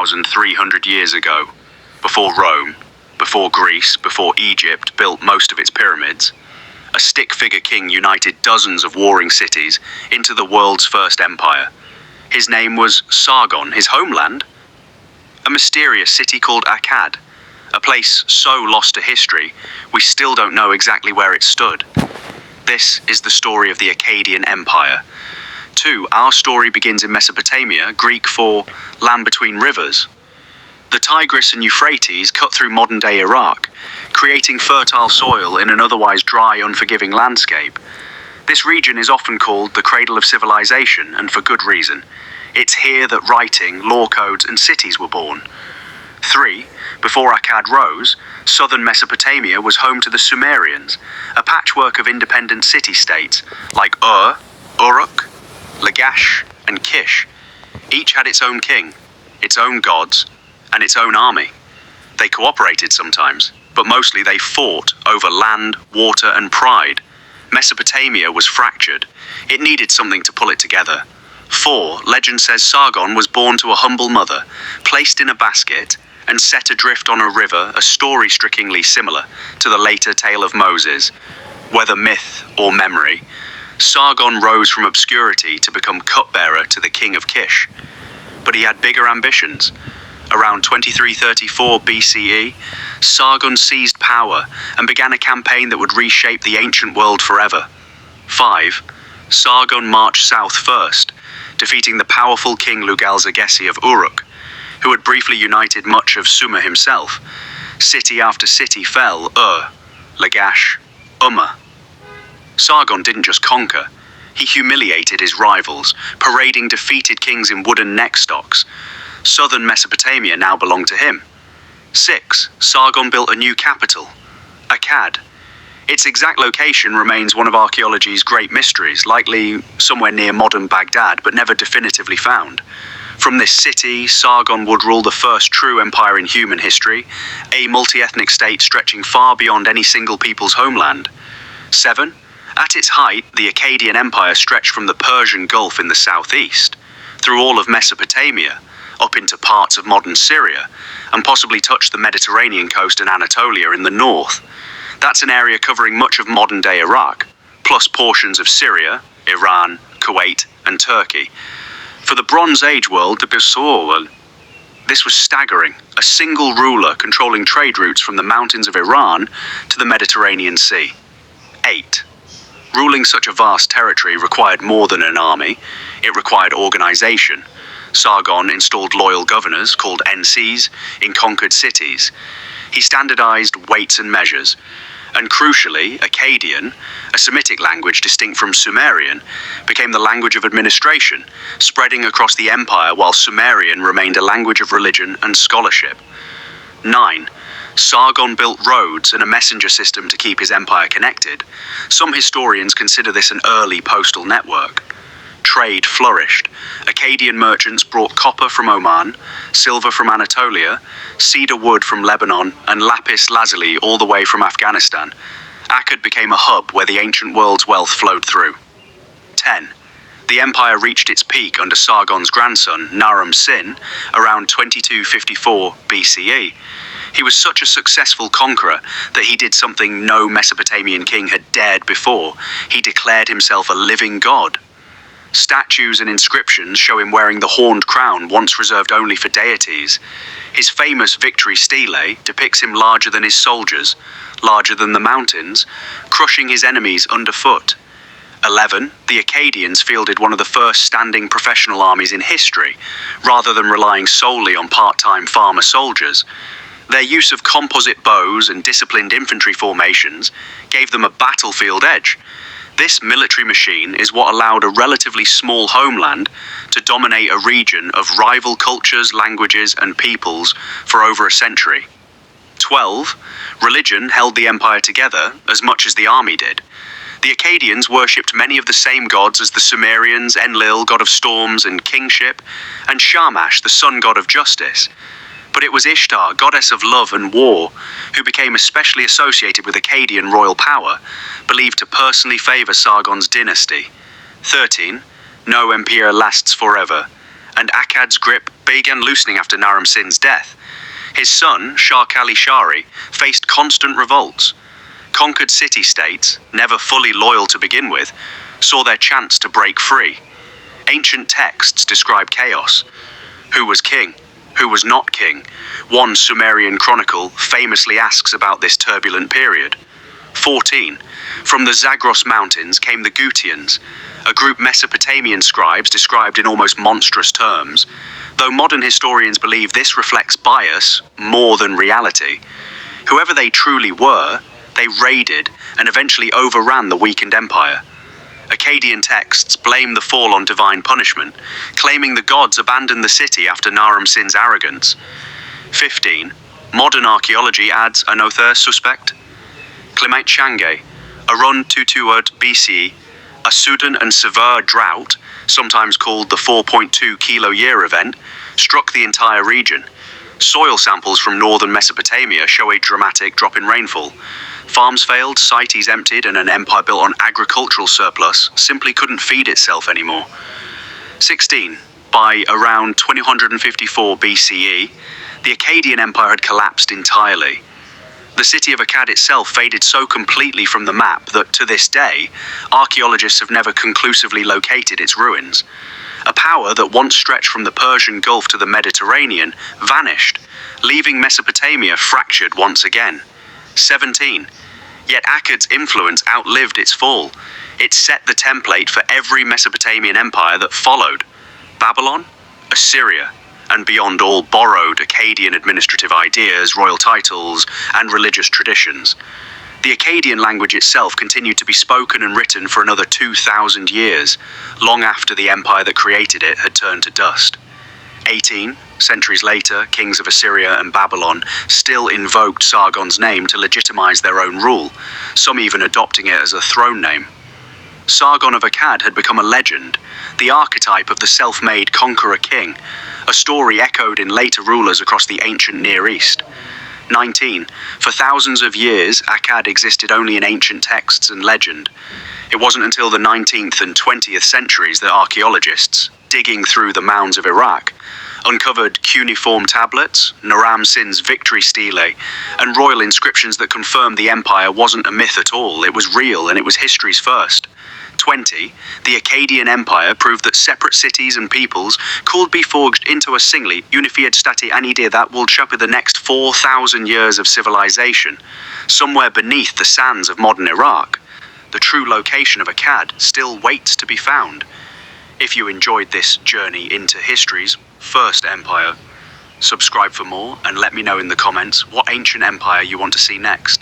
2,300 years ago, before Rome, before Greece, before Egypt built most of its pyramids, a stick-figure king united dozens of warring cities into the world's first empire. His name was Sargon. His homeland? A mysterious city called Akkad, a place so lost to history, we still don't know exactly where it stood. This is the story of the Akkadian Empire. 2. Our story begins in Mesopotamia, Greek for land between rivers. The Tigris and Euphrates cut through modern-day Iraq, creating fertile soil in an otherwise dry, unforgiving landscape. This region is often called the cradle of civilization, and for good reason. It's here that writing, law codes, and cities were born. 3. Before Akkad rose, southern Mesopotamia was home to the Sumerians, a patchwork of independent city-states like Uruk, Lagash, and Kish. Each had its own king, its own gods, and its own army. They cooperated sometimes, but mostly they fought over land, water, and pride. Mesopotamia was fractured. It needed something to pull it together. 4. Legend says Sargon was born to a humble mother, placed in a basket, and set adrift on a river, a story strikingly similar to the later tale of Moses. Whether myth or memory, Sargon rose from obscurity to become cupbearer to the king of Kish. But he had bigger ambitions. Around 2334 BCE, Sargon seized power and began a campaign that would reshape the ancient world forever. 5. Sargon marched south first, defeating the powerful king Lugal-Zaggisi of Uruk, who had briefly united much of Sumer himself. City after city fell: Lagash, Umma. Sargon didn't just conquer, he humiliated his rivals, parading defeated kings in wooden neck stocks. Southern Mesopotamia now belonged to him. 6. Sargon built a new capital, Akkad. Its exact location remains one of archaeology's great mysteries, likely somewhere near modern Baghdad, but never definitively found. From this city, Sargon would rule the first true empire in human history, a multi-ethnic state stretching far beyond any single people's homeland. 7. At its height, the Akkadian Empire stretched from the Persian Gulf in the southeast, through all of Mesopotamia, up into parts of modern Syria, and possibly touched the Mediterranean coast and Anatolia in the north. That's an area covering much of modern-day Iraq, plus portions of Syria, Iran, Kuwait, and Turkey. For the Bronze Age world, this was staggering, a single ruler controlling trade routes from the mountains of Iran to the Mediterranean Sea. 8. Ruling such a vast territory required more than an army. It required organization. Sargon installed loyal governors, called NCs, in conquered cities. He standardized weights and measures. And crucially, Akkadian, a Semitic language distinct from Sumerian, became the language of administration, spreading across the empire while Sumerian remained a language of religion and scholarship. 9. Sargon built roads and a messenger system to keep his empire connected. Some historians consider this an early postal network. Trade flourished. Akkadian merchants brought copper from Oman, silver from Anatolia, cedar wood from Lebanon, and lapis lazuli all the way from Afghanistan. Akkad became a hub where the ancient world's wealth flowed through. 10. The empire reached its peak under Sargon's grandson, Naram-Sin, around 2254 BCE. He was such a successful conqueror that he did something no Mesopotamian king had dared before. He declared himself a living god. Statues and inscriptions show him wearing the horned crown once reserved only for deities. His famous victory stele depicts him larger than his soldiers, larger than the mountains, crushing his enemies underfoot. 11. The Akkadians fielded one of the first standing professional armies in history, rather than relying solely on part-time farmer soldiers. Their use of composite bows and disciplined infantry formations gave them a battlefield edge. This military machine is what allowed a relatively small homeland to dominate a region of rival cultures, languages, and peoples for over a century. 12. Religion held the empire together as much as the army did. The Akkadians worshipped many of the same gods as the Sumerians: Enlil, god of storms and kingship, and Shamash, the sun god of justice. But it was Ishtar, goddess of love and war, who became especially associated with Akkadian royal power, believed to personally favor Sargon's dynasty. 13. No empire lasts forever. and Akkad's grip began loosening after Naram-Sin's death. His son, Shar-Kali-Shari, faced constant revolts. Conquered city-states, never fully loyal to begin with, saw their chance to break free. Ancient texts describe chaos. Who was king? Who was not king? One Sumerian chronicle famously asks about this turbulent period. 14. From the Zagros Mountains came the Gutians, a group Mesopotamian scribes described in almost monstrous terms, though modern historians believe this reflects bias more than reality. Whoever they truly were, they raided and eventually overran the weakened empire. Akkadian texts blame the fall on divine punishment, claiming the gods abandoned the city after Naram-Sin's arrogance. 15. Modern archaeology adds another suspect. Climate change, around 200 BCE, a sudden and severe drought, sometimes called the 4.2 kilo year event, struck the entire region. Soil samples from northern Mesopotamia show a dramatic drop in rainfall. Farms failed, cities emptied, and an empire built on agricultural surplus simply couldn't feed itself anymore. 16. By around 2054 BCE, the Akkadian Empire had collapsed entirely. The city of Akkad itself faded so completely from the map that, to this day, archaeologists have never conclusively located its ruins. A power that once stretched from the Persian Gulf to the Mediterranean vanished, leaving Mesopotamia fractured once again. 17. Yet Akkad's influence outlived its fall. It set the template for every Mesopotamian empire that followed. Babylon, Assyria, and beyond all borrowed Akkadian administrative ideas, royal titles, and religious traditions. The Akkadian language itself continued to be spoken and written for another 2,000 years, long after the empire that created it had turned to dust. 18. Centuries later, kings of Assyria and Babylon still invoked Sargon's name to legitimize their own rule, some even adopting it as a throne name. Sargon of Akkad had become a legend, the archetype of the self-made conqueror king, a story echoed in later rulers across the ancient Near East. 19. For thousands of years, Akkad existed only in ancient texts and legend. It wasn't until the 19th and 20th centuries that archaeologists, digging through the mounds of Iraq, uncovered cuneiform tablets, Naram-Sin's victory stele, and royal inscriptions that confirmed the empire wasn't a myth at all. It was real, and it was history's first. 20. The Akkadian Empire proved that separate cities and peoples could be forged into a singly unified state, an idea that will shape the next 4,000 years of civilization. Somewhere beneath the sands of modern Iraq, the true location of Akkad still waits to be found. If you enjoyed this journey into history's first empire, subscribe for more and let me know in the comments what ancient empire you want to see next.